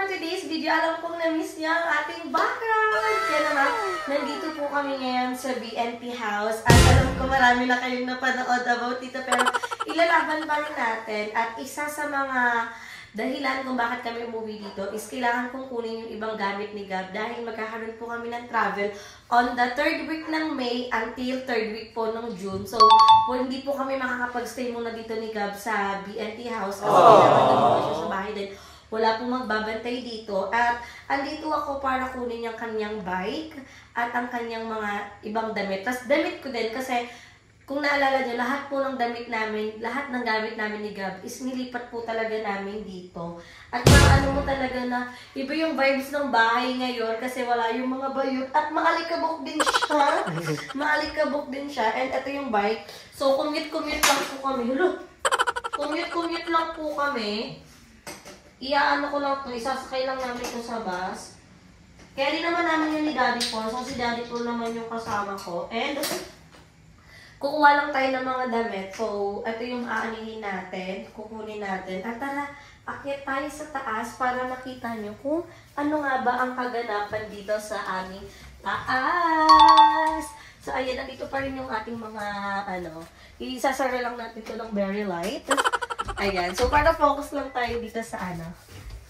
today's video. Alam kong na-miss niya ang ating background. Kaya naman, nandito po kami ngayon sa BNP House. At alam ko marami na kayong napanood about dito. Pero ilalaban pa rin natin. At isa sa mga dahilan kung bakit kami umuwi dito is kailangan kong kunin yung ibang gamit ni Gab. Dahil magkakaroon po kami ng travel on the 3rd week ng May until 3rd week po ng June. So, hindi po kami makakapag-stay muna dito ni Gab sa BNP House. Kasi kailangan doon siya sa bahay din. Wala pong magbabantay dito. At andito ako para kunin yung kanyang bike at ang kanyang mga ibang damit. Tapos damit ko din kasi kung naalala nyo, lahat po ng damit namin, lahat ng gamit namin ni Gab is nilipat po talaga namin dito. At ano mo talaga na iba yung vibes ng bahay ngayon kasi wala yung mga bayot at maalikabok din siya. Maalikabok din siya. And ito yung bike. So, commute lang po kami. Hello? Commute lang po kami. Iaano ko lang ito, isasakay lang namin ito sa bus. Kaya din naman namin yun ni Daddy Paul. So, si Daddy Paul naman yung kasama ko. And, kukuha lang tayo ng mga damit. So, ito yung aanihin natin. Kukunin natin. At tara, akyat tayo sa taas para makita nyo kung ano nga ba ang kaganapan dito sa aming taas. So, ayan, nandito pa rin yung ating mga, isasara lang natin ito ng very light. Ayan. So, para focus lang tayo dito sa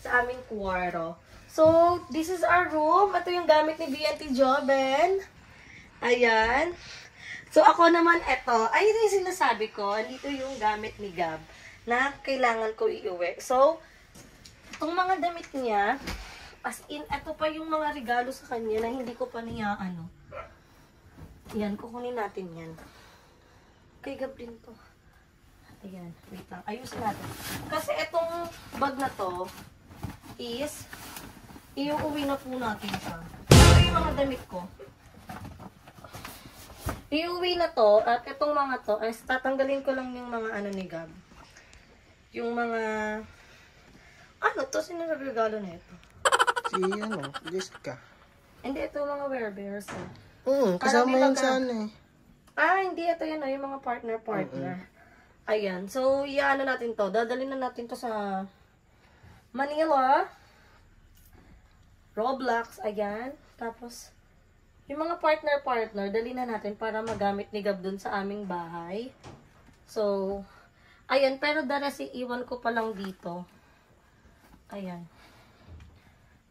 sa aming kwarto. So, this is our room. Ito yung gamit ni BNT Joben. Ayan. So, ako naman ito. Ay, ito yung sinasabi ko. Dito yung gamit ni Gab na kailangan ko iuwi. So, itong mga damit niya, as in, ito pa yung mga regalo sa kanya na hindi ko pa niya, Yan, kukunin natin yan. Kay Gab din to. Ayan, wait lang. Ayusin natin. Kasi itong bag na to is iuuwi na po natin siya. Ito yung mga damit ko. Iuwi na to at itong mga to ay tatanggalin ko lang yung mga ni Gab. Yung mga to? Sino nagregalo na ito? Si Jessica. Hindi, ito mga wear bears. Kasama yan sa hindi. Ito yan yung mga partner. Ayan. So, natin to. Dadalhin na natin to sa Manila. Roblox. Ayan. Tapos, yung mga partner, dali na natin para magamit ni Gab dun sa aming bahay. So, ayan. Pero darasi, iwan ko pa lang dito. Ayan.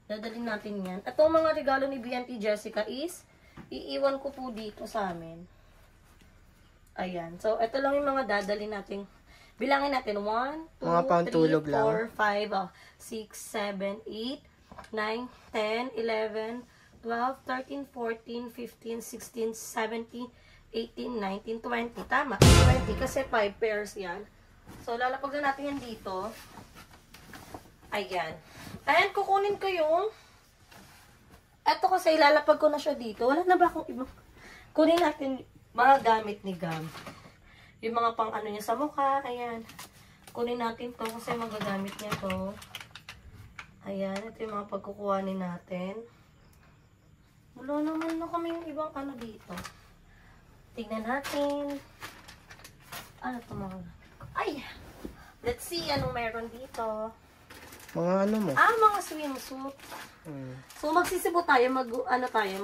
Dadalhin natin yan. Itong mga regalo ni BNT Jessica is, iiwan ko po dito sa amin. Ayan. So, ito lang yung mga dadalhin natin. Bilangin natin. 1, 2, 3, 4, 5, 6, 7, 8, 9, 10, 11, 12, 13, 14, 15, 16, 17, 18, 19, 20. Tama. 20 kasi 5 pairs yan. So, lalapag na natin yan dito. Ayan. Ayan, kukunin ko yung eto kasi ilalapag ko na siya dito. Wala na ba akong ibang kunin natin mga gamit ni Gab. Yung mga pang niya sa mukha. Ayan. Kunin natin to kasi magagamit niya to. Ayan. Ito yung mga pagkukuhanin natin. Wala naman na kami yung ibang dito. Tingnan natin. Ano to mga gamit ko? Ay! Let's see anong meron dito. Mga mo? Mga swimsuit. So, magsisibo tayo.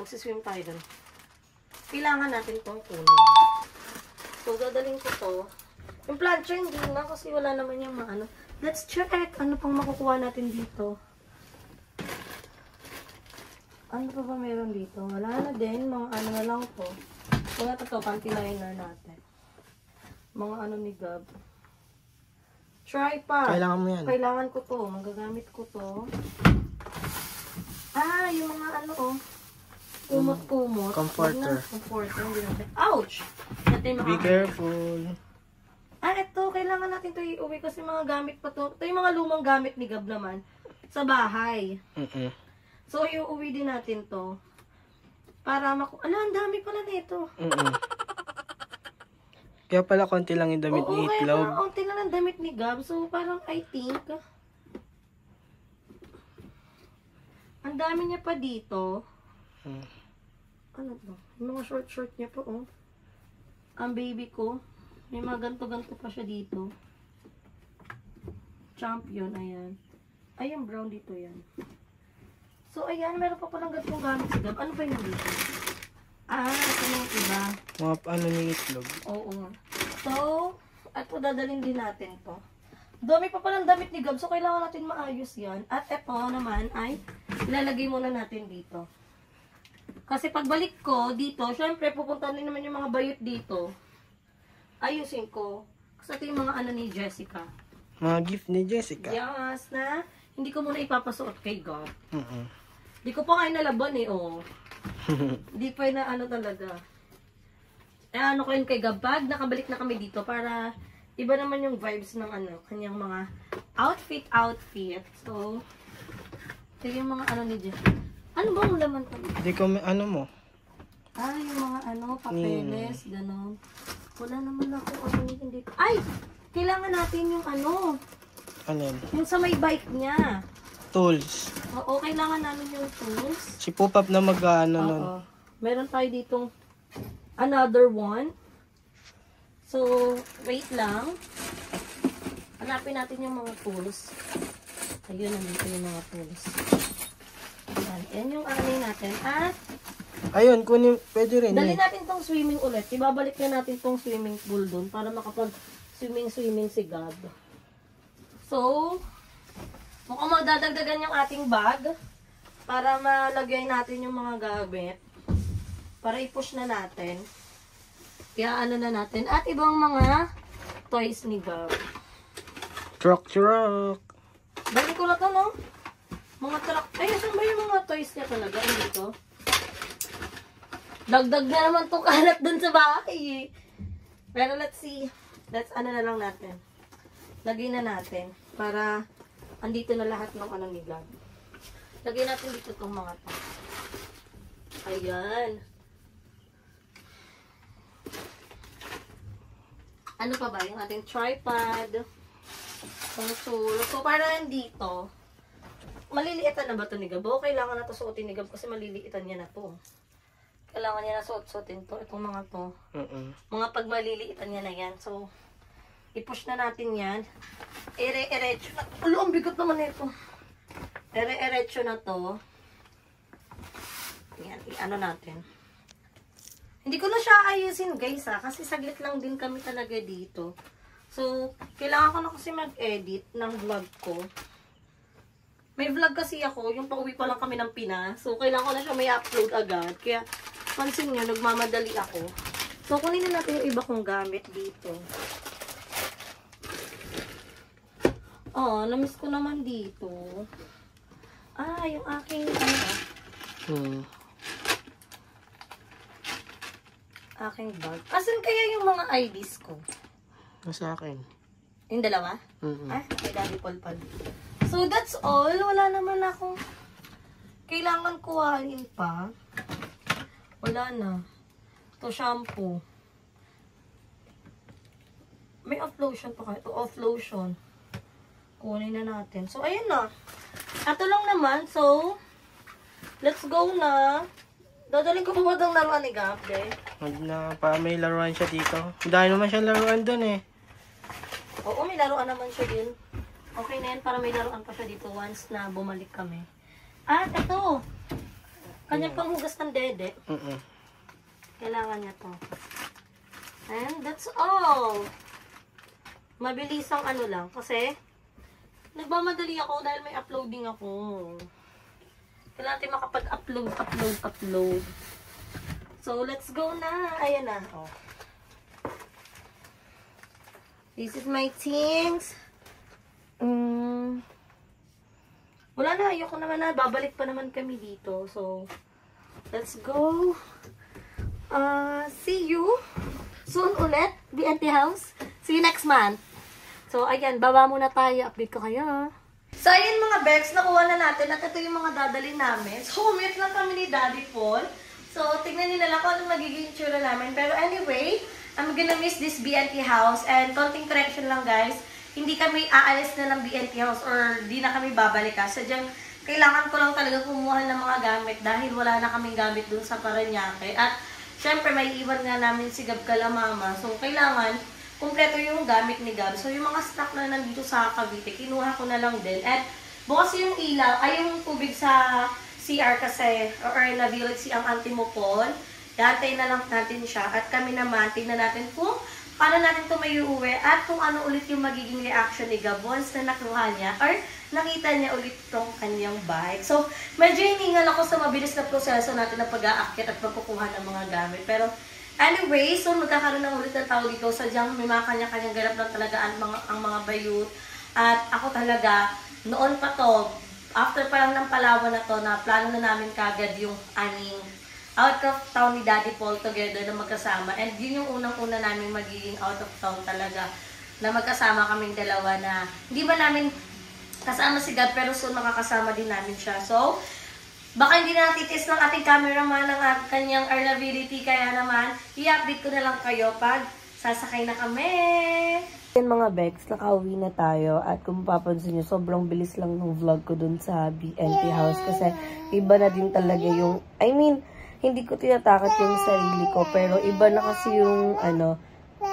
Magsiswim tayo dun. Kailangan natin itong kunin. So, dadaling ko to. Yung plancha hindi na kasi wala naman yung Let's check. Ano pang makukuha natin dito? Ano pa ba meron dito? Wala na din. Mga na lang to. Kung ito panty liner natin. Mga ni Gab. Try pa. Kailangan mo yan. Kailangan ko to. Magagamit ko to. Yung mga kumot-kumot. Comforter. Ouch! Be careful. Ito. Kailangan natin ito iuwi kasi mga gamit pa to. Ito yung mga lumang gamit ni Gab naman. Sa bahay. So, iuwi din natin to. Para ang dami pala nito. Kaya pala konti lang yung damit ni Itlog. Kaya pala konti lang ang damit ni Gab. So, parang I think ang dami niya pa dito. Ano ba? Yung mga short niya pa, Ang baby ko. May mga ganto-ganto pa siya dito. Champion, ayan. Ay, yung brown dito yan. So, ayan, meron pa palang ganitong gamit si Gab. Ano ba yung dito? Ito na yung iba. Mga ano ni itlog. Oo. So, ito dadalhin din natin to. Dami pa palang damit ni Gab, so kailangan natin maayos yan. At ito naman ay ilalagay muna natin dito. Kasi pagbalik ko dito, syempre pupunta din naman yung mga bayot dito. Ayusin ko. Kasi ito yung mga ano ni Jessica. Mga gift ni Jessica. Yes, na hindi ko muna ipapasuot kay Gab. Mm-mm. Hindi ko pa kayo nalaban eh, oh. Hindi pa na ano talaga. Ano ko yun kay Gabag, nakabalik na kami dito para iba naman yung vibes ng ano, kanyang mga outfit. So, ito yung mga ano ni Jeff. Ano ba ang laman ko? Hindi ko ano mo. Yung mga ano, papeles, gano'n. Wala naman ako ano hindi. Ay! Kailangan natin yung ano. Ano yun? Yung sa may bike niya. Tools. Oo, kailangan namin yung tools. Si Pupap na mag-ano nun. Oo. Meron tayo ditong another one. So, wait lang. Hanapin natin yung mga tools. Ayun, nandito yung mga tools. Ayan, yan yung anay natin. At, Ayun, kunin, pwede rin dali eh. natin tong swimming ulit. Ibabalik na natin tong swimming pool dun para makapag-swimming si Gab. So, mukhang magdadagdagan yung ating bag para malagay natin yung mga gamit. Para i-push na natin. Kaya ano na natin. At ibang mga toys ni Gab. Truck. Balik ko na to, no? Mga truck. Ay, saan ba yung mga toys niya talaga? Dito? Dagdag na naman itong kalat dun sa bahay eh. Pero let's see. Let's ano na lang natin. Lagay na natin. Para andito na lahat ng ano ni Gab. Lagay natin dito itong mga to. Ayan. Ano pa ba? Yung ating tripod. Consul. So, para dito, maliliitan na ba ito ni Gab? O, kailangan na ito suotin ni Gab kasi maliliitan niya na ito. Kailangan niya na suot-suotin to. Itong mga to. Mga pag maliliitan niya na yan. So, i-push na natin yan. Ere-erecho na. Ang bigot naman ito. Ere-erecho na to. Yan, i-ano natin. Hindi ko na siya ayusin guys kasi saglit lang din kami talaga dito. So, kailangan ko na kasi mag-edit ng vlog ko. May vlog kasi ako, yung pauwi pa lang kami ng Pinas. So, kailangan ko na siya may upload agad. Kaya, pansin nyo, nagmamadali ako. So, kunin na natin yung iba kong gamit dito. Namiss ko naman dito. Yung aking, aking bag. Asan kaya yung mga IDs ko? Nasa akin. Yung dalawa? Mm-mm. May daddy palpal. So, that's all. Wala naman akong kailangan kuhain pa. Wala na. Ito, shampoo. May off lotion pa kayo. Ito, off lotion. Kunin na natin. So, ayun na. Ito lang naman. So, let's go na. Dadaling ko pa ba itong laruan ni Gab, Para may laruan siya dito. Dahil naman siya laruan dun eh. Oo, may laruan naman siya din. Okay na yan, para may laruan pa siya dito once na bumalik kami. At ito. Kanyang panghugas ng dede. Kailangan niya to. And that's all. Mabilisang ano lang. Kasi, nagmamadali ako dahil may uploading ako. Kailangan natin makapag-upload. So, let's go na. Ayan na. This is my things. Wala na. Ayoko naman na. Babalik pa naman kami dito. So, let's go. See you soon ulit. BNT House. See you next month. So, ayan. Baba muna tayo. Update ko kayo. So, ayan mga Bex. Nakuha na natin. At ito yung mga dadalhin namin. So, umit lang kami ni Daddy Paul. So, tignan nyo na lang kung anong magiging tsura namin. Pero anyway, I'm gonna miss this BNT House. And konting correction lang guys. Hindi kami aalis na ng BNT House or di na kami babalik ha. Sadyang kailangan ko lang talaga kumuha ng mga gamit dahil wala na kaming gamit dun sa Parañaque. At syempre may iwan nga namin si Gab Kalamama. So kailangan kumpleto yung gamit ni Gab. So yung mga stock na nandito sa Cavite, kinuha ko na lang din. At bukas yung ilaw, ay yung tubig sa CR kasi, or na-village si ang auntie mo Paul. Dantay na lang natin siya. At kami naman, tingnan natin kung paano natin ito may uuwi at kung ano ulit yung magiging reaction ni Gab once na nakuha niya or nakita niya ulit itong kanyang bike. So, medyo hiningal ako sa mabilis na proseso natin na pag-aakyat at pagkukuha ng mga gamit. Pero, anyway, so magkakaroon ng ulit ng tao dito. Sadyang may mga kanya-kanyang ganap lang talaga ang mga bayut. At ako talaga, noon pa to, after pa lang ng Palawan na to, na plano na namin kagad yung aming out of town ni Daddy Paul together na magkasama. And yun yung unang-una namin magiging out of town talaga. Na magkasama kaming dalawa na hindi ba namin kasama si Gab pero soon makakasama din namin siya. So, baka hindi na natitis ng ating cameraman ng kanyang Arnability. Kaya naman, i-update ko na lang kayo pag sasakay na kami. Yan mga Bex, nakauwi na tayo at kung mapapansin nyo, sobrang bilis lang ng vlog ko dun sa BNT house kasi iba na din talaga yung, hindi ko tinatakot yung sarili ko pero iba na kasi yung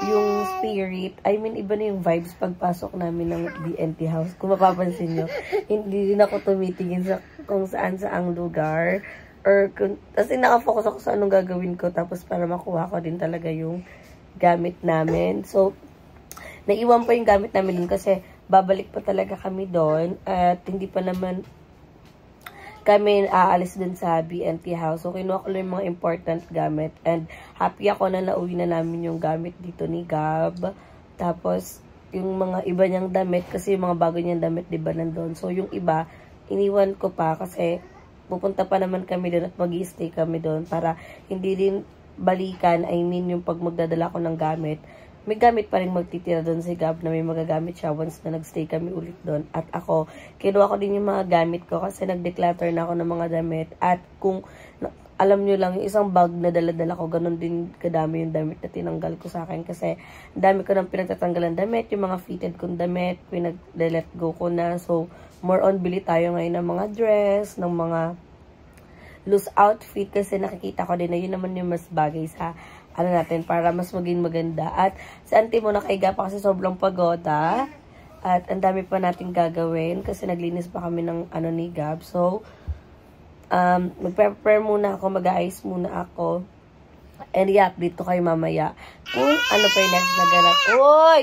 yung spirit, iba na yung vibes pagpasok namin ng BNT house. Kung mapapansin nyo, hindi din ako tumitingin sa kung saan saang lugar or kasi nakafocus ako sa anong gagawin ko tapos para makuha ko din talaga yung gamit namin. So, naiwan pa yung gamit namin dun kasi babalik pa talaga kami doon at hindi pa naman kami aalis dun sa BNT house. So, kinuha ko lang yung mga important gamit and happy ako na nauwi na namin yung gamit dito ni Gab. Tapos, yung mga iba niyang damit kasi yung mga bago niyang damit, diba, nandun. So, yung iba, iniwan ko pa kasi pupunta pa naman kami doon at mag-i-stay kami doon para hindi din balikan, yung pag magdadala ko ng gamit, may gamit pa rin magtitira doon si Gab na may magagamit siya once na nagstay kami ulit doon. At ako, kinuha ko din yung mga gamit ko kasi nag-declutter na ako ng mga damit. At kung alam nyo lang, yung isang bag na dala-dala ko, ganun din kadami yung damit na tinanggal ko sa akin kasi dami ko nang pinagtatanggalan damit, yung mga fitted kong damit, pinag-let go ko na. So, more on bili tayo ngayon ng mga dress, ng mga loose outfit kasi nakikita ko din na yun naman yung mas bagay sa natin para mas maging maganda. At sa auntie mo nakaiga pa kasi sobrang pagoda. At ang dami pa nating gagawin kasi naglinis pa kami ng ni Gab. So, mag-prepare muna ako, mag-ayos muna ako. And i-update ko kayo mamaya kung ano pa yung next na ganap. Uy!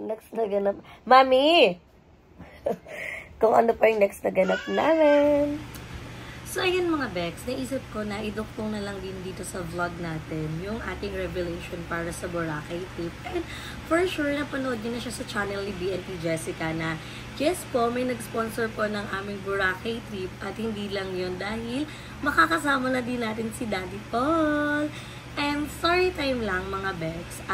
Next na ganap. Mami! Kung ano pa yung next na ganap namin. So, ayun mga Bex, naisip ko na iduktong na lang din dito sa vlog natin yung ating revelation para sa Boracay trip. And for sure, napanood nyo na siya sa channel ni BNT Jessica na yes po, may nag-sponsor po ng aming Boracay trip at hindi lang yun dahil makakasama na din natin si Daddy Paul. And story time lang mga Bex,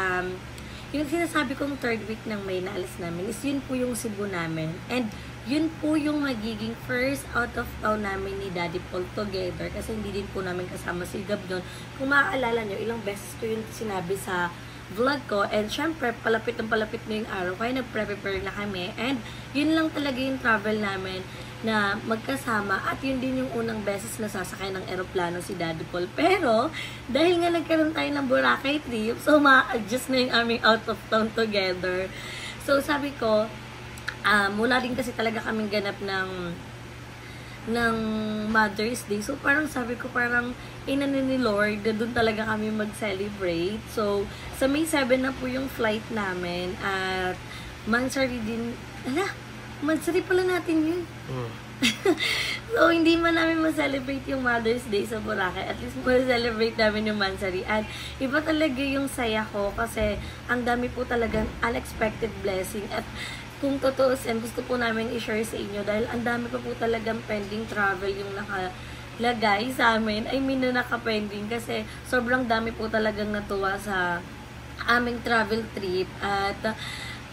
yung sinasabi kong third week ng May na alis namin is yun po yung Cebu namin. And yun po yung magiging first out of town namin ni Daddy Paul together kasi hindi din po namin kasama si Gab doon. Kung maaalala nyo, ilang beses ko yun sinabi sa vlog ko and syempre palapit na yung araw kaya nag-prepare na kami and yun lang talaga yung travel namin na magkasama at yun din yung unang beses na sasakay ng eroplano si Daddy Paul. Pero dahil nga nagkaroon tayo ng Boracay trip, so ma-adjust na yung aming out of town together. So sabi ko, mula din kasi talaga kaming ganap ng Mother's Day. So, parang sabi ko, parang inano ni Lord, doon talaga kami mag-celebrate. So, sa May 7 na po yung flight namin. At, Mansari din. Mansari pala natin yun. So, hindi man namin ma-celebrate yung Mother's Day sa Boracay. At least ma-celebrate namin yung Mansari. At iba talaga yung saya ko kasi ang dami po talagang unexpected blessing. At kung totoo, gusto po namin i-share sa inyo dahil ang dami pa po talagang pending travel yung nakalagay sa amin. Na naka-pending kasi sobrang dami po talagang natuwa sa aming travel trip. At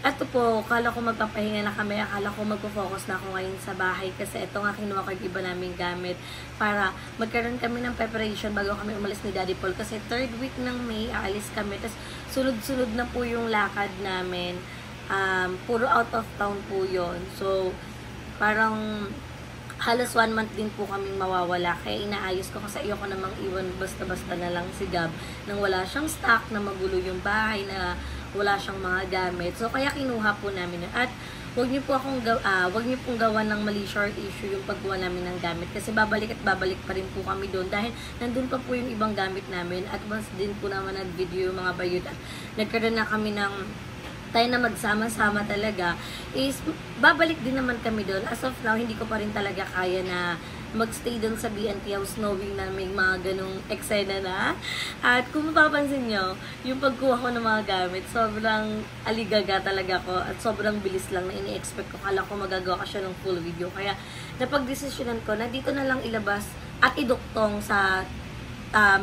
ito po, akala ko magpapahinga na kami, akala ko magpo-focus na ako ngayon sa bahay kasi ito nga kinuha ko yung iba naming gamit para magkaroon kami ng preparation bago kami umalis ni Daddy Paul kasi third week ng May, aalis kami. Tapos sunod-sunod na po yung lakad namin. Puro out of town po yon. So, parang halos 1 month din po kaming mawawala. Kaya inaayos ko kasi ayoko namang iwan basta-basta na lang si Gab nang wala siyang stock, na magulo yung bahay, na wala siyang mga gamit. So, kaya kinuha po namin. At wag niyo pong gawan ng mali short issue yung pagkuha namin ng gamit kasi babalik at babalik pa rin po kami doon dahil nandun pa po yung ibang gamit namin at once din po naman nag-video yung mga bayot at nagkaroon na kami ng tayo na magsama-sama talaga is babalik din naman kami doon. As of now, hindi ko pa rin talaga kaya na magstay doon sa BNT House knowing na may mga ganong eksena na. At kung mapapansin nyo, yung pagkuha ko ng mga gamit, sobrang aligaga talaga ko at sobrang bilis lang na ini-expect ko. Kala ko magagawa ko siya ng full video. Kaya napag-desisyonan ko na dito na lang ilabas at iduktong sa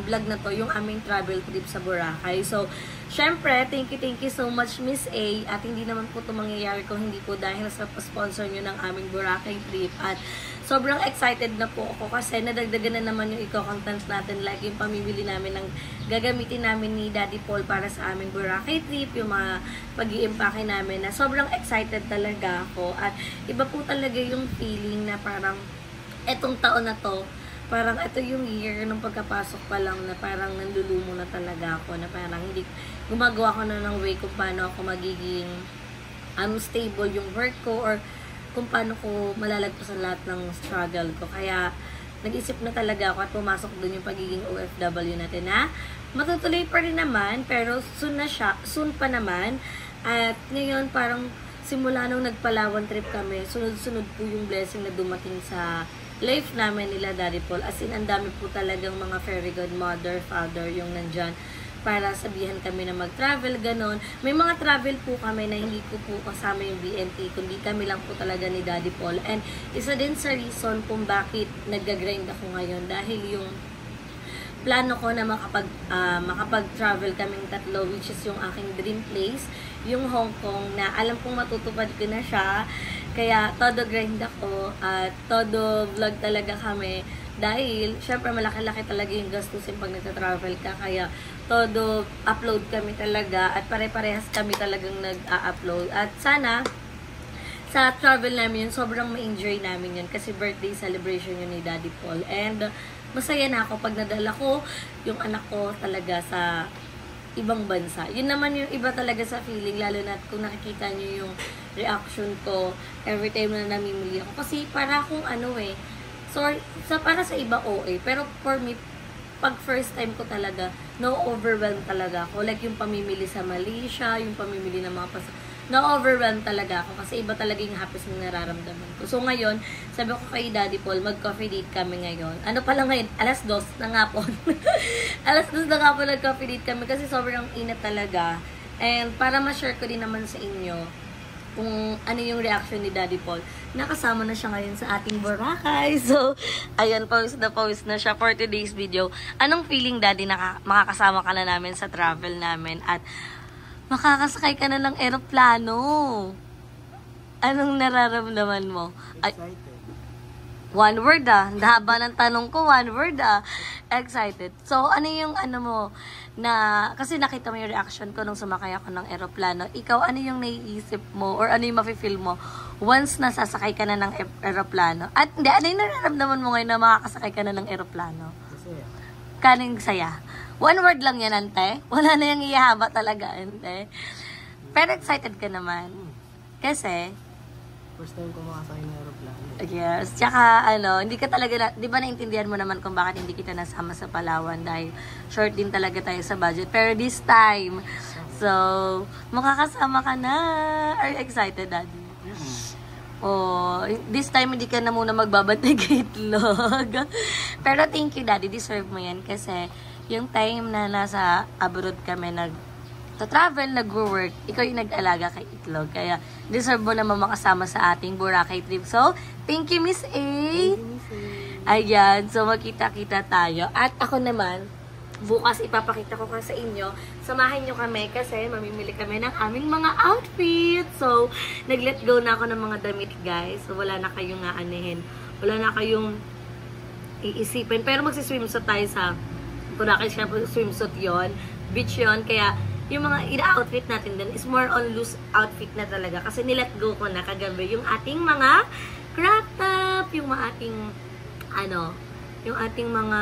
vlog na to yung aming travel trip sa Boracay. So, syempre, thank you so much Miss A at hindi naman po ito mangyayari kung hindi po dahil sa sponsor nyo ng aming Boracay trip at sobrang excited na po ako kasi nadagdagan na naman yung eco-content natin like yung pamimili namin ng gagamitin namin ni Daddy Paul para sa aming Boracay trip, yung mga pag-i-impake namin na sobrang excited talaga ako at iba po talaga yung feeling na parang etong taon na to parang ito yung year ng pagkapasok pa lang na parang nandulumo na talaga ako na parang hindi gumagawa ko na ng way kung paano ako magiging stable yung work ko or kung paano ko malalagpasan lahat ng struggle ko. Kaya nag-isip na talaga ako at pumasok dun yung pagiging OFW natin na matutuloy pa rin naman pero soon pa naman at ngayon parang simula nung nagpalawan trip kami, sunod-sunod po yung blessing na dumating sa life namin nila Daddy Paul. As in, ang dami po talagang mga fairy godmother, father yung nandyan para sabihan kami na mag-travel, ganon. May mga travel po kami na hindi ko po kasama yung BNT, kundi kami lang po talaga ni Daddy Paul. And isa din sa reason kung bakit nag-grind ako ngayon dahil yung plano ko na makapag-travel kaming tatlo, which is yung aking dream place, yung Hong Kong, na alam kong matutupad ko na siya. Kaya todo grind ako at todo vlog talaga kami dahil syempre malaki-laki talaga yung gastusin pag nagta-travel ka. Kaya todo upload kami talaga at pare-parehas kami talagang nag-a-upload. At sana sa travel namin yun, sobrang ma-enjoy namin yun kasi birthday celebration yun ni Daddy Paul. And masaya na ako pag nadala ko yung anak ko talaga sa ibang bansa. Yun naman yung iba talaga sa feeling, lalo na kung nakikita nyo yung reaction ko every time na namimili ako. Kasi para akong para sa iba OA, pero for me, pag first time ko talaga, no-overwhelm talaga ako. Like yung pamimili sa Malaysia, yung pamimili ng mga na-overwhelm talaga ako kasi iba talaga yung happiness na nararamdaman ko. So ngayon, sabi ko kay Daddy Paul, mag-coffee date kami ngayon. Ano pala ngayon? 2:00 na nga po. 2:00 na nga po nag-coffee date kami kasi sobrang init talaga. And para ma-share ko din naman sa inyo kung ano yung reaction ni Daddy Paul. Nakasama na siya ngayon sa ating Boracay. So, ayan, post na siya for today's video. Anong feeling, Daddy, makakasama ka na namin sa travel namin at makakasakay ka na ng eroplano? Anong nararamdaman mo? Excited. One word Haba ng tanong ko, one word Excited. So, ano yung mo na, kasi nakita mo yung reaction ko nung sumakay ako ng eroplano. Ikaw, ano yung naiisip mo or ano yung mafe-feel mo once nasasakay ka na ng eroplano? At hindi, ano yung nararamdaman mo ngayon na makakasakay ka na ng eroplano? Masaya. Kaning saya. One word lang yan, ante. Wala na yung ihaba talaga, ante. Pero excited ka naman. Kasi, First time ko makasakay ng aeroplano. yes. Tsaka, hindi ka talaga, di ba naintindihan mo naman kung bakit hindi kita nasama sa Palawan dahil short din talaga tayo sa budget. Pero this time, so, makakasama ka na. Are you excited, Daddy? Oh, this time hindi ka na muna magbabantay kay Itlog. Pero thank you, Daddy. Deserve mo yan kasi yung time na nasa abroad kami travel, nag-work, ikaw yung nag-alaga kay Itlog. Kaya deserve mo naman makasama sa ating Boracay trip. So, thank you, Miss A. Thank you, Miss A. Ayan, so magkita-kita tayo. At ako naman, bukas ipapakita ko sa inyo. Samahan nyo kami kasi mamimili kami ng aming mga outfits. So, nag-let go na ako ng mga damit, guys. So, wala na kayong aanihin. Wala na kayong iisipin. Pero magsiswimsuit tayo sa Boracay. Siyempre, swimsuit yon, beach yon. Kaya, yung mga ina-outfit natin din is more on loose outfit na talaga. Kasi nilet go ko na kagabi yung ating mga crop top, yung ating yung ating mga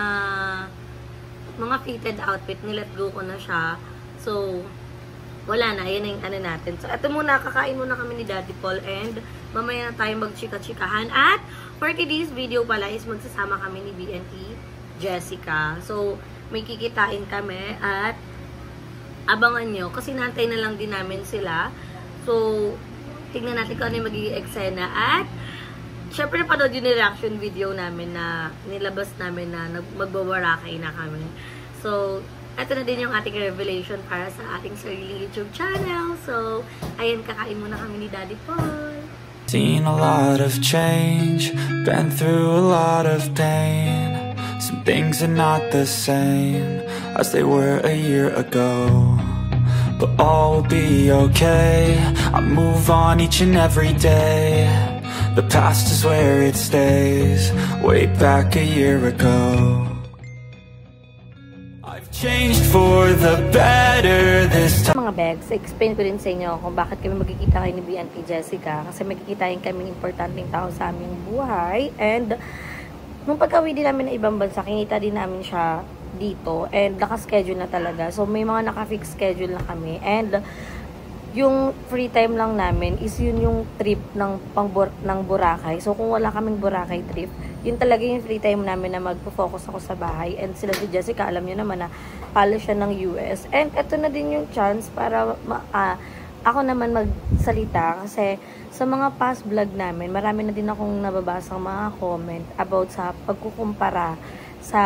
fitted outfit, nilet go ko na siya. So, wala na, yun na yung ano natin. So, ito muna, kakain muna kami ni Daddy Paul and mamaya na tayo magchika-chikahan. At for today's video pala is magsasama kami ni BNT Jessica. So, may kikitain kami at abangan nyo kasi nantay na lang din namin sila. So, tignan natin kung ano yung magiging eksena. At syempre napanood yung reaction video namin na nilabas namin na magbabarakay na kami. So, ito na din yung ating revelation para sa ating sariling YouTube channel. So, ayan, kakain muna kami ni Daddy Paul. Seen a lot of change, been through a lot of pain. Some things are not the same as they were a year ago, but all will be okay. I move on each and every day. The past is where it stays, way back a year ago. I've changed for the better this time. Mga bags, explain ko din sa inyo kung bakit kami magkikita kayo ni BNT Jessica. Kasi magkikitain kami importanteng tao sa aming buhay. And nung pagka-uwi din namin ng ibang bansa, kinita din namin siya dito. And naka-schedule na talaga. So may mga naka-fix schedule na kami. And yung free time lang namin is yun yung trip ng Boracay. So kung wala kaming Boracay trip, yun talaga yung free time namin na magpo-focus ako sa bahay. And sila si Jessica, alam nyo naman na palo siya ng US. And eto na din yung chance para ako naman magsalita. Kasi sa mga past vlog namin, marami na din akong nababasang mga comment about sa pagkukumpara sa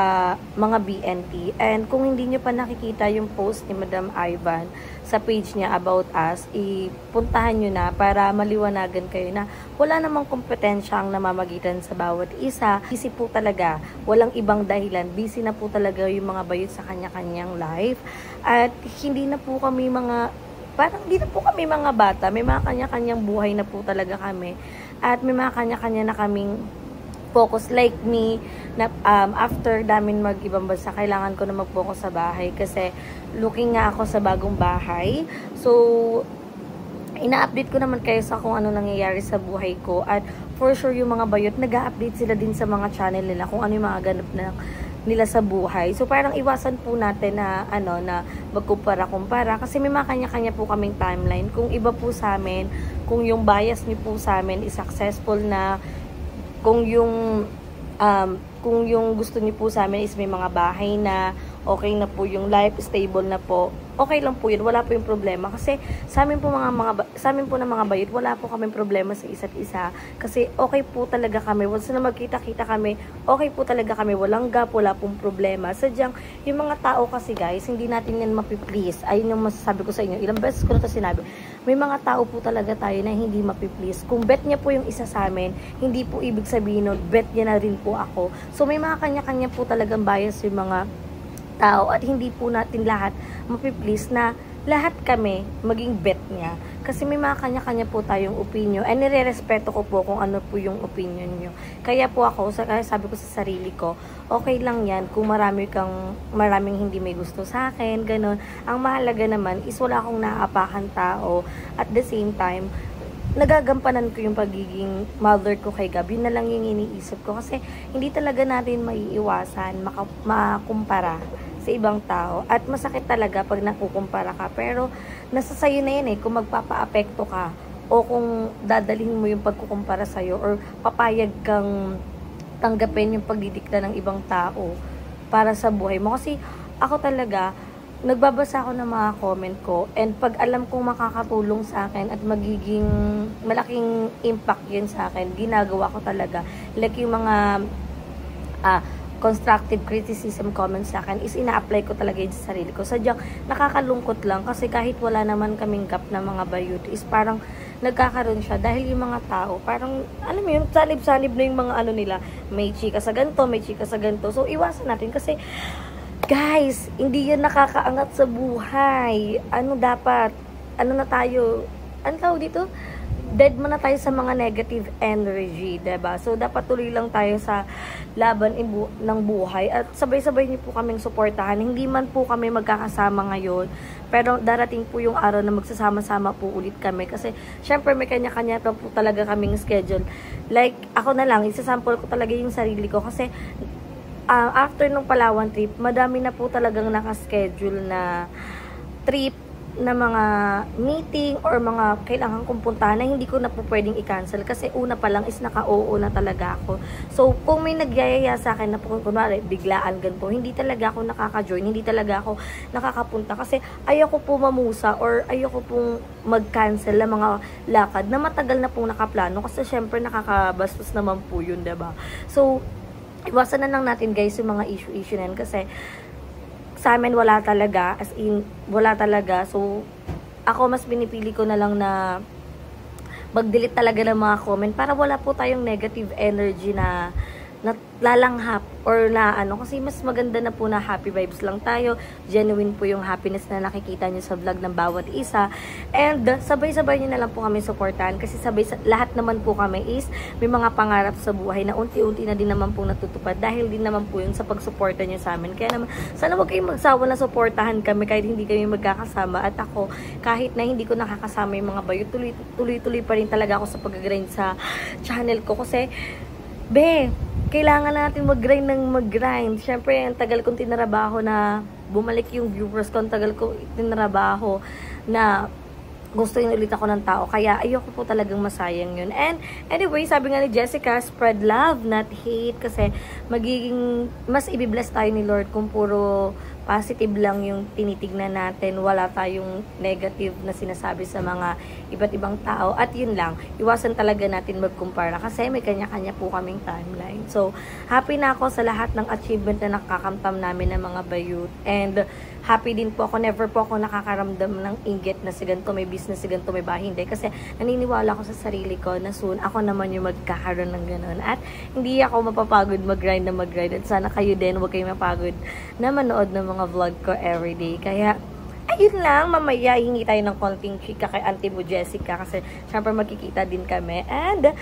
mga BNT. And kung hindi nyo pa nakikita yung post ni Madam Ivan sa page niya about us, ipuntahan nyo na para maliwanagan kayo na wala namang kompetensya ang namamagitan sa bawat isa. Busy po talaga. Walang ibang dahilan. Busy na po talaga yung mga bayot sa kanya-kanyang life. At hindi na po kami parang hindi na po kami mga bata. May mga kanya-kanyang buhay na po talaga kami. At may mga kanya-kanya na kaming focus like me na after namin mag-ibang bansa, kailangan ko na mag-focus sa bahay kasi looking nga ako sa bagong bahay. So, ina-update ko naman kayo sa kung ano nangyayari sa buhay ko at for sure yung mga bayot, nag-update sila din sa mga channel nila kung ano yung mga ganap na nila sa buhay. So, parang iwasan po natin na, na magkumpara-kumpara kasi may mga kanya-kanya po kaming timeline. Kung iba po sa amin, kung yung bias niyo po sa amin is successful na, kung yung gusto niyo po sa amin is may mga bahay na okay na po yung life, stable na po, okay lang po yun, wala po yung problema. Kasi sa amin po na mga bayot, wala po kaming problema sa isa't isa. Kasi okay po talaga kami. Once na magkita-kita kami, okay po talaga kami. Walang gap, wala pong problema. Sadyang, yung mga tao kasi guys, hindi natin yan mapiplease. Ayun yung masasabi ko sa inyo. Ilang beses ko na ito sinabi. May mga tao po talaga tayo na hindi mapiplease. Kung bet niya po yung isa sa amin, hindi po ibig sabihin nun, bet niya na rin po ako. So may mga kanya-kanya po talagang bias yung mga tao at hindi po natin lahat mapiplease na lahat kami maging bet niya. Kasi may mga kanya-kanya po tayong opinion and nire-respeto ko po kung ano po yung opinion nyo. Kaya po ako, kaya sabi ko sa sarili ko, okay lang yan kung maraming hindi may gusto sa akin, ganun. Ang mahalaga naman is wala akong naaapakan tao at the same time, nagagampanan ko yung pagiging mother ko kay Gab. Yun na lang yung iniisip ko kasi hindi talaga natin maiiwasan makumpara sa ibang tao at masakit talaga pag nakukumpara ka, pero nasa sayo na yan kung magpapa-apekto ka o kung dadalhin mo yung pagkukumpara sa'yo or papayag kang tanggapin yung pagdidikta ng ibang tao para sa buhay mo. Kasi ako talaga, nagbabasa ako ng mga comment ko and pag alam kong makakatulong sa akin at magiging malaking impact yun sa akin, ginagawa ko talaga. Like yung mga constructive criticism comments sa akin is ina-apply ko talaga yun sa sarili ko. Sadyang nakakalungkot lang kasi kahit wala naman kaming gap na mga bayot is parang nagkakaroon siya dahil yung mga tao parang alam mo yun, salib-salib na yung mga nila, may chika sa ganito, may chika sa ganito. So iwasan natin kasi guys, hindi yan nakakaangat sa buhay. Dapat na tayo, tawag dito? Dead mo na tayo sa mga negative energy, diba? So, dapat tuloy lang tayo sa laban ng buhay. At sabay-sabay niyo po kaming suportahan. Hindi man po kami magkakasama ngayon, pero darating po yung araw na magsasama-sama po ulit kami. Kasi, syempre, may kanya-kanya po talaga kaming schedule. Like, ako na lang, isasample ko talaga yung sarili ko. Kasi, after nung Palawan trip, madami na po talagang nakaschedule na trip mga meeting or mga kailangan kong puntahan na hindi ko na po pwedeng i-cancel kasi una pa lang is naka-oo na talaga ako. So, kung may nagyayaya sa akin na po, kunwari, biglaan ganito, hindi talaga ako nakaka-join, hindi talaga ako nakakapunta kasi ayoko po mamusa or ayoko pong mag-cancel ng mga lakad na matagal na pong nakaplano kasi syempre nakakabastos naman po yun, diba? So, iwasan na lang natin guys yung mga issue na yan kasi sa amin wala talaga, as in, wala talaga. So, ako mas pinipili ko na lang na mag-delete talaga ng mga comment para wala po tayong negative energy na lalanghap or na ano, kasi mas maganda na po na happy vibes lang tayo, genuine po yung happiness na nakikita nyo sa vlog ng bawat isa, and sabay-sabay nyo na lang po kami supportahan kasi lahat naman po kami is may mga pangarap sa buhay na unti-unti na din naman po natutupad dahil din naman po yun sa pagsuporta nyo sa amin. Kaya naman, sana wag kayong magsawa na suportahan kami kahit hindi kami magkakasama, at ako, kahit na hindi ko nakakasama yung mga bayo, tuloy-tuloy pa rin talaga ako sa pag-grind sa channel ko kasi, kailangan natin mag-grind. Siyempre, ang tagal kong tinarabaho na bumalik yung viewers ko. Ang tagal kong tinarabaho na gusto yun ulit ako ng tao. Kaya, ayoko po talagang masayang yun. And, anyway, sabi nga ni Jessica, spread love, not hate. Kasi, mas ibibless tayo ni Lord kung puro positive lang yung tinitignan natin. Wala tayong negative na sinasabi sa mga iba't ibang tao. At yun lang, iwasan talaga natin magkumpara kasi may kanya-kanya po kaming timeline. So, happy na ako sa lahat ng achievement na nakakamtam namin ng mga bayut. And, happy din po ako. Never po ako nakakaramdam ng inggit na si ganito may business, si ganito may bahay. Hindi. Kasi, naniniwala ako sa sarili ko na soon, ako naman yung magkakaroon ng ganun. At, hindi ako mapapagod mag-grind na mag-grind. At sana kayo din, huwag kayong mapagod na manood ng mga vlog ko everyday. Kaya, ayun lang, mamaya hingi tayo ng konting chika kay Auntie mo Jessica kasi syempre magkikita din kami. And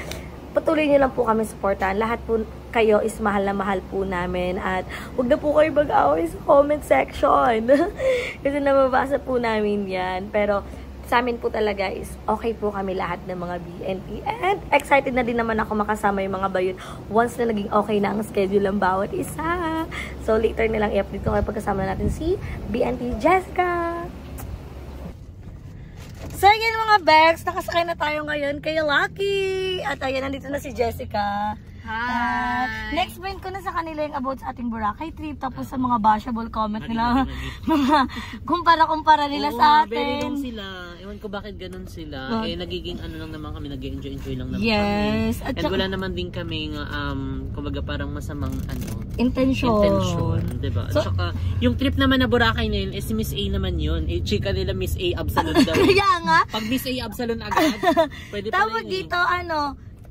patuloy nyo lang po kami supportahan. Lahat po kayo is mahal na mahal po namin. At huwag na po kayo mag-away sa comment section. Kasi nababasa po namin yan. Pero sa amin po talaga is okay po kami lahat ng mga BNT. And excited na din naman ako makasama yung mga bayot once na naging okay na ang schedule ng bawat isa. So later na lang i-update ko kayo pagkasama natin si BNT Jessica. So yun mga Bex, nakasakay na tayo ngayon kay Lucky. At ayan, nandito na si Jessica. Hi! Next point ko na sa kanila yung about sa ating Boracay trip. Tapos sa mga bashable comment nila. Mga kumpara-kumpara nila sa atin. Very long sila. Ewan ko bakit ganun sila. Nagiging ano lang naman kami, nag-enjoy lang naman yes. kami. And wala naman din kami kumbaga parang masamang intention. Diba? So, at saka, yung trip naman na Boracay na yun, si Miss A naman yun. Chika nila Miss A Absalon daw. Kaya nga. Pag Miss A Absalon agad, pwede pa tawag dito,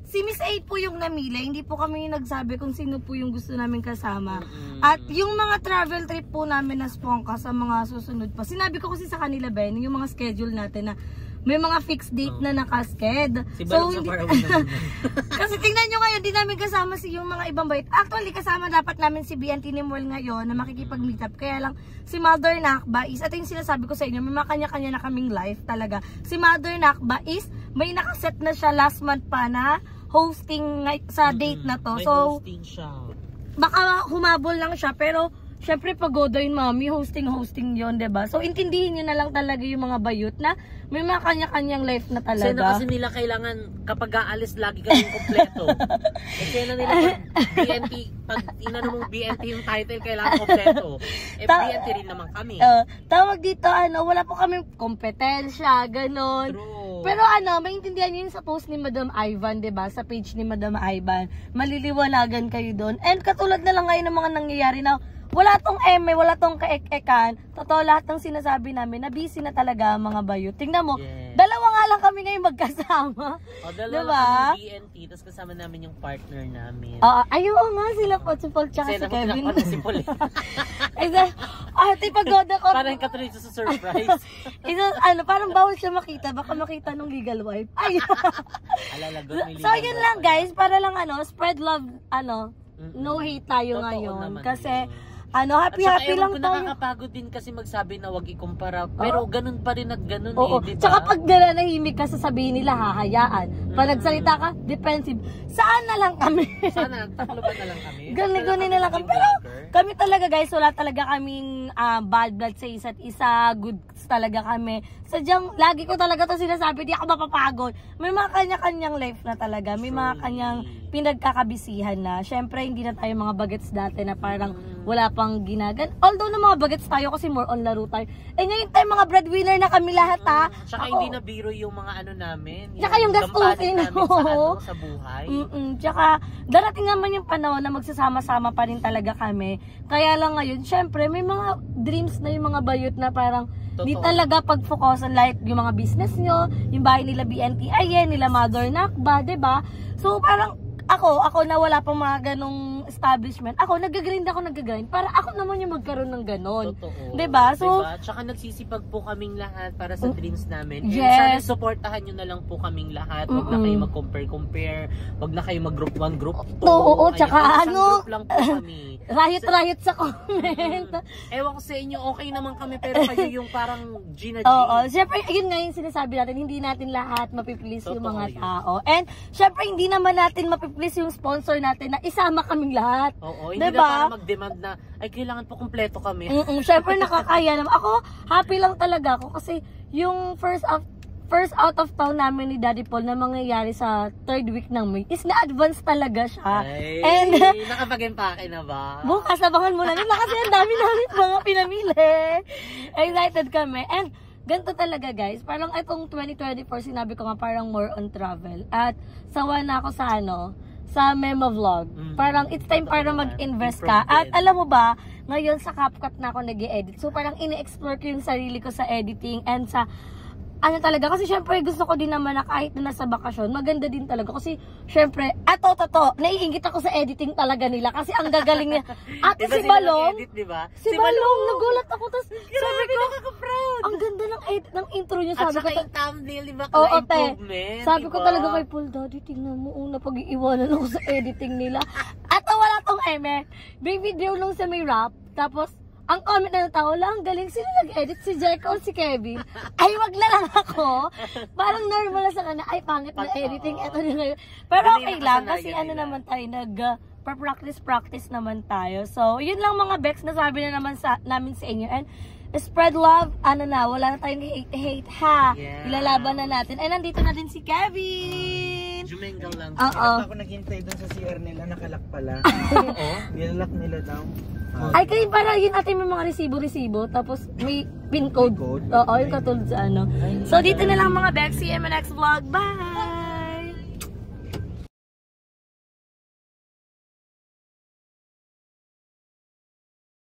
si Miss A po yung namili, hindi po kami nagsabi kung sino po yung gusto namin kasama. At yung mga travel trip po namin na spongka sa mga susunod pa. Sinabi ko kasi sa kanila, Ben, yung mga schedule natin na may mga fixed date na nakasked. So, hindi... kasi tingnan nyo ngayon, di namin kasama yung mga ibang bait. Actually, kasama dapat namin si BNT ni Moel ngayon na makikipag-meet up. Kaya lang, si Mother Nakba is, at yung sinasabi ko sa inyo, may mga kanya-kanya na kaming life talaga. Si Mother Nakba is, may nakaset na siya last month pa na hosting sa date na to. May so, hosting siya. Baka humabol lang siya, pero syempre pagoda yun, mami, hosting yon, diba? So, intindihin nyo na lang talaga yung mga bayut na may mga kanya-kanyang life na talaga. Kasi nila kailangan kapag aalis lagi kaming kompleto. Kasi na nila BNT, pag inano mong BNT yung title, kailangan kompleto. BNT rin naman kami. Tawag dito, wala po kaming kompetensya, ganon. True. Pero maintindihan nyo yun sa post ni Madam Ivan, diba? Sa page ni Madam Ivan. Maliliwanagan kayo doon. And katulad na lang ngayon ng mga nangyayari na wala tong eme, wala tong kaek-ekan. Totoo lahat ng sinasabi namin na busy na talaga ang mga bayot. Tingnan mo, dalawa nga lang kami ngayon magkasama. O, dalawa diba? kami BNT, tapos kasama namin yung partner namin. Ayaw nga sila po, si Paul tsaka si Kevin. Si Paul. Pagoda ko. Parang katuloy sa surprise. Parang bawal siya makita. Baka makita nung legal wife. Ay. So, yun lang guys. Para lang spread love, no hate tayo Totoo ngayon. naman Kasi, happy lang tayo. Nakakapagod din kasi magsabi na wag ikumpara. Pero ganun pa rin at ganun Oo. diba? Tsaka pag nanahimik ka, sasabihin nila, hahayaan. Pag nagsalita ka, defensive. Saan na lang kami? Sana, tatlo ba na lang kami? Gani na lang kami. Pero kami talaga guys, wala talaga kaming bad blood sa isa't isa. Goods talaga kami. Sadyang, lagi ko talaga to sinasabi, di ako mapapagod. May mga kanya-kanyang life na talaga. May mga kanyang pinagkakabisihan na. Syempre, hindi na tayo mga bagets dati na parang wala pang ginagan. Although na mga bagets tayo kasi more on laro tayo. Ngayon tayo mga breadwinner na kami lahat ha. Tsaka hindi na biro yung mga namin. Tsaka yung gastusin sa buhay. Tsaka darating naman yung panahon na magsasama-sama pa rin talaga kami. Kaya lang ngayon, syempre, may mga dreams na yung mga bayot na parang di talaga pag-focusan like yung mga business nyo, yung bahay nila BNTIN, nila Mother Nakba, diba? So parang ako na wala pang mga ganong establishment, ako nag-grind para ako naman yung magkaroon ng ganon. Totoo. Diba? So, Tsaka nagsisipag po kaming lahat para sa dreams namin. Yes. And sana supportahan nyo na lang po kaming lahat. Huwag na kayo mag-compare. Huwag na kayo mag-group 1, group 2. Oo, tsaka group lang po kami. Riot sa comment. Ewan ko sa inyo, okay naman kami, pero kayo yung parang Gina G. Oo, syempre, yun nga yung sinasabi natin, hindi natin lahat mapiplease yung Totoo mga yun. tao. And, syempre, hindi naman natin mapiplease yung sponsor natin na isama kaming lahat. Oo, hindi diba? na para mag-demand na, ay, kailangan po kumpleto kami. Syempre, nakakaya naman. Ako, happy lang talaga ako kasi yung first out of town namin ni Daddy Paul na mangyayari sa 3rd week ng May is na-advance talaga siya. Ay, And, nakapag-empake na ba? bukas, abangan mo na nila kasi ang dami namin mga pinamili. Excited kami. And, ganito talaga guys, parang itong 2024 sinabi ko nga parang more on travel. At sawa na ako sa memo vlog. Parang it's time para mag-invest ka. At alam mo ba, ngayon sa CapCut na ako nag-i-edit. So parang ini-explore ko yung sarili ko sa editing and sa talaga, kasi syempre gusto ko din naman na kahit na nasa bakasyon, maganda din talaga kasi syempre, naiingit ako sa editing talaga nila kasi ang gagaling niya. Ate Diba si sila Balong, nag-edit, diba? si Balong, nagulat ako, tapos sabi ko, nakaka-proud. ang ganda ng edit ng intro niya, At sabi ko, saka yung thumbnail, diba? Oo, te. Improvement. Sabi ko diba? talaga kay Paul, Daddy, tingnan mo, napag-iiwanan ako sa editing nila. At wala tong may video nung sa may rap, tapos, ang comment na ng tao lang, galing sila nag-edit, si Jericho o si Kevin. Ay, wag na lang ako. Parang normal na sa kanya, ay, pangit na editing, eto na ngayon. Pero okay lang, kasi naman tayo, practice naman tayo. So, yun lang mga Bex, nasabi na naman namin sa inyo. And, spread love, wala na tayong hate ha. Yeah. Ilalaban na natin. And nandito na din si Kevin. Jumengal lang. Oo. Ako naghintay doon sa CR nila, nakalak pala. Oo. Nilalock nila daw. Ay, kayo para yun atin may mga resibo, tapos may pin code. Oo, yung katulad sa So, dito na lang mga Bex. See you in my next vlog. Bye!